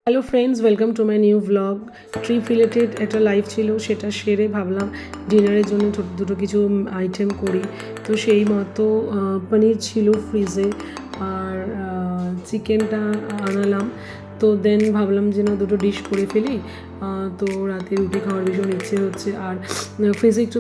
Hello friends, welcome to my new blog. Trip related একটা life ছিল, সেটা সেরে ভাবলাম ডিনারের জন্য দুটো কিছু আইটেম করি। তো সেই মতো পনির ছিল ফ্রিজে, আর চিকেনটা আনালাম। তো দেন ভাবলাম যে না, দুটো ডিশ করে ফেলি। তো রাতে রুটি খাওয়ার ভীষণ ইচ্ছে হচ্ছে, আর ফ্রিজে একটু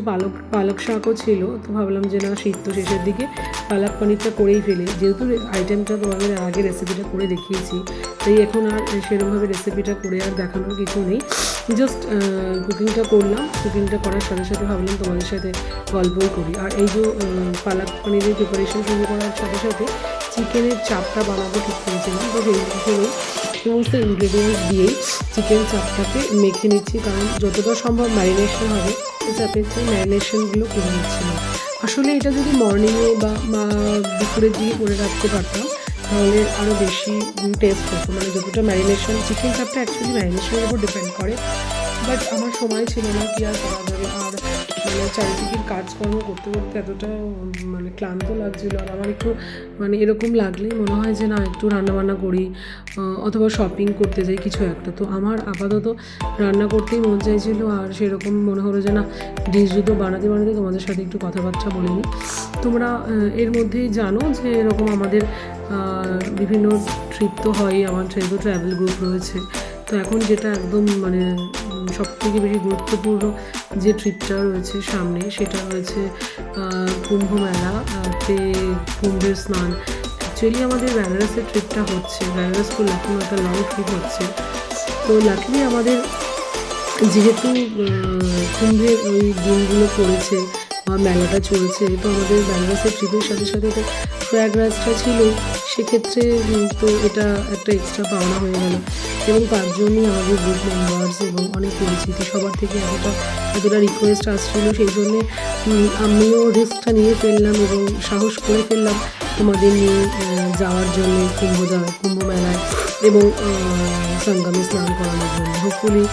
পালক শাকও ছিল। তো ভাবলাম যে না, শীত তো শেষের দিকে, পালক পনিরটা করেই ফেলি। যেহেতু আইটেমটা তোমাদের আগে রেসিপিটা করে দেখিয়েছি, তাই এখন আর সেরকমভাবে রেসিপিটা করে আর দেখানোর কিছু নেই। জাস্ট কুকিংটা করলাম। কুকিংটা করার সাথে সাথে ভাবলাম তোমাদের সাথে গল্পও করি। আর এই যে পালক পনিরের প্রিপারেশন শুরু করার সাথে সাথে চিকেনের চাপটা বানাবো ঠিক করেছিলাম। তো সেই হিসেবে সমস্ত ইনগ্রেডিয়েন্টস দিয়েই চিকেন চাপটাকে মেখে নিচ্ছি, কারণ যতটা সম্ভব ম্যারিনেশন হবে চাপের সেই ম্যারিনেশনগুলো করে নিচ্ছিলাম। আসলে এটা যদি মর্নিংয়ে বা দুপুরের দিকে করে রাখতে পারতাম, তাহলে আরও বেশি টেস্ট হতো। মানে যতটা ম্যারিনেশন, চিকেন চাপটা অ্যাকচুয়ালি ম্যারিনেশনের উপর ডিপেন্ড করে, বাট আমার সময় ছিল না, কি আর করা যাবে। আর মানে চারিদিকের কাজকর্ম করতে করতে এতটা মানে ক্লান্ত লাগছিলো, আর আমার একটু মানে এরকম লাগলেই মনে হয় যে না, একটু রান্নাবান্না করি অথবা শপিং করতে যাই কিছু একটা। তো আমার আপাতত রান্না করতেই মন চাইছিলো, আর সেরকম মনে হলো যে না, ডিশ দুটো বানাতে বানাতে তোমাদের সাথে একটু কথাবার্তা বলে নিই। তোমরা এর মধ্যেই জানো যে এরকম আমাদের বিভিন্ন ট্রিপ তো হয়, আমার যেহেতু ট্রাভেল গ্রুপ রয়েছে। তো এখন যেটা একদম মানে সবথেকে বেশি গুরুত্বপূর্ণ যে ট্রিপটা রয়েছে সামনে, সেটা রয়েছে কুম্ভ মেলাতে কুম্ভের স্নান। অ্যাকচুয়ালি আমাদের বেনারসের ট্রিপটা হচ্ছে, বেনারস টু লখনৌ একটা লং ট্রিপ হচ্ছে। তো লাকিলি আমাদের যেহেতু কুম্ভের ওই দিনগুলো পড়েছে বা মেলাটা চলছে, তো আমাদের বেনারসের ট্রিপের সাথে সাথে তো প্রয়াগরাজটা ছিল, সেক্ষেত্রে তো এটা একটা এক্সট্রা পাওনা হয়ে গেল। এবং তার জন্যই আমাদের গ্রুপ মেম্বার্স এবং অনেক পরিচিতি সবার থেকে এতটা রিকোয়েস্ট আসছিলো, সেই জন্যে আমিও রিস্কটা নিয়ে ফেললাম এবং সাহস করে ফেললাম তোমাদের নিয়ে যাওয়ার জন্য কুম্ভ মেলায় এবং সঙ্গমে স্নান করানোর জন্য। হোপফুলি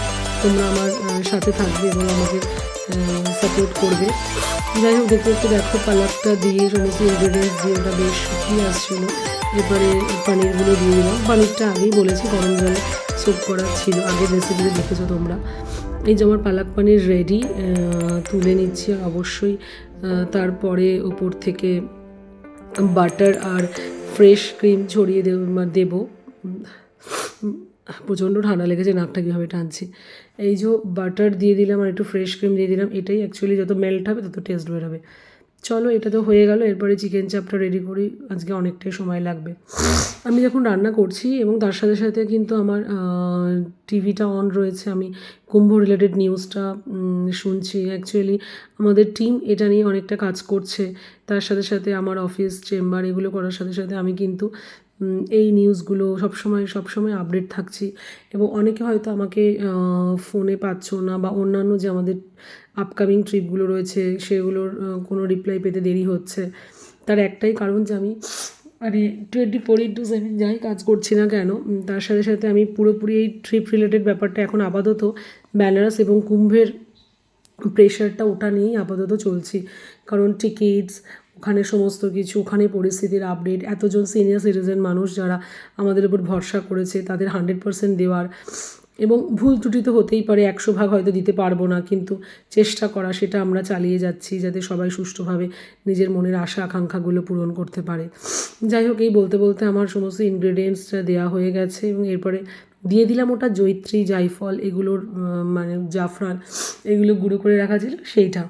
তোমরা আমার সাথে থাকবে এবং আমাকে সাপোর্ট করবে। যাই হোক, দেখো পালকটা দিয়ে সমস্ত ইনগ্রেডিয়েন্টস দিয়ে ওটা বেশ শুকিয়ে আসছিলো। এবারে পনিরগুলো দিয়ে দিলাম। পনিরটা আগেই বলেছি গরম জলে সোপ করা ছিল, আগের রেসিপিতে দেখেছো তোমরা। এই যে আমার পালক পনির রেডি, তুলে নিচ্ছি। আর অবশ্যই তারপরে ওপর থেকে বাটার আর ফ্রেশ ক্রিম ছড়িয়ে দেবো। প্রচণ্ড ঠান্ডা লেগেছে, নাকটা কীভাবে টানছি। এই যে বাটার দিয়ে দিলাম আর একটু ফ্রেশ ক্রিম দিয়ে দিলাম। এটাই অ্যাকচুয়ালি যত মেল্ট হবে তত টেস্ট বেরোবে। চলো, এটা তো হয়ে গেল। এরপরে চিকেন চাপটা রেডি করি, আজকে অনেকটাই সময় লাগবে। আমি যখন রান্না করছি এবং তার সাথে সাথে কিন্তু আমার টিভিটা অন রয়েছে, আমি কুম্ভ রিলেটেড নিউজটা শুনছি। অ্যাকচুয়ালি আমাদের টিম এটা নিয়ে অনেকটা কাজ করছে। তার সাথে সাথে আমার অফিস চেম্বার এগুলো করার সাথে সাথে আমি কিন্তু এই নিউজগুলো সবসময় আপডেট থাকছি। এবং অনেকে হয়তো আমাকে ফোনে পাচ্ছ না, বা অন্যান্য যে আমাদের আপকামিং ট্রিপগুলো রয়েছে সেগুলোর কোনো রিপ্লাই পেতে দেরি হচ্ছে। তার একটাই কারণ যে আমি মানে 24/7 যাই কাজ করছি না কেন, তার সাথে সাথে আমি পুরোপুরি এই ট্রিপ রিলেটেড ব্যাপারটা এখন আপাতত বেনারস এবং কুম্ভের প্রেশারটা ওটা নিয়েই আপাতত চলছি। কারণ টিকিটস, ওখানে সমস্ত কিছু, ওখানে পরিস্থিতির আপডেট, এতজন সিনিয়র সিটিজেন মানুষ যারা আমাদের উপর ভরসা করেছে, তাদের 100% দেওয়ার। এবং ভুল ত্রুটি তো হতেই পারে, 100% হয়তো দিতে পারবো না, কিন্তু চেষ্টা করা সেটা আমরা চালিয়ে যাচ্ছি, যাতে সবাই সুষ্ঠুভাবে নিজের মনের আশা আকাঙ্ক্ষাগুলো পূরণ করতে পারে। যাই হোক, এই বলতে বলতে আমার সমস্ত ইনগ্রেডিয়েন্টসটা দেওয়া হয়ে গেছে এবং এরপরে দিয়ে দিলাম ওটা জয়িত্রী, জায়ফল, এগুলোর মানে জাফরান, এগুলো গুঁড়ো করে রাখা ছিল, সেইটা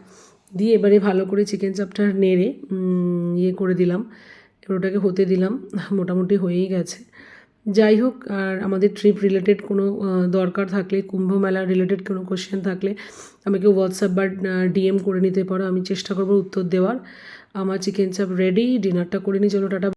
দিয়ে এবারে ভালো করে চিকেন চাপটা নেড়ে ইয়ে করে দিলাম। এবার ওটাকে হতে দিলাম, মোটামুটি হয়েই গেছে। যাই হোক, আর আমাদের ট্রিপ রিলেটেড কোনো দরকার থাকলে, কুম্ভ মেলা রিলেটেড কোনো কোশ্চেন থাকলে আমাকে হোয়াটসঅ্যাপ বা ডিএম করে নিতে পারো, আমি চেষ্টা করবো উত্তর দেওয়ার। আমার চিকেন চাপ রেডি, ডিনারটা করে নিই, চলো টাটা।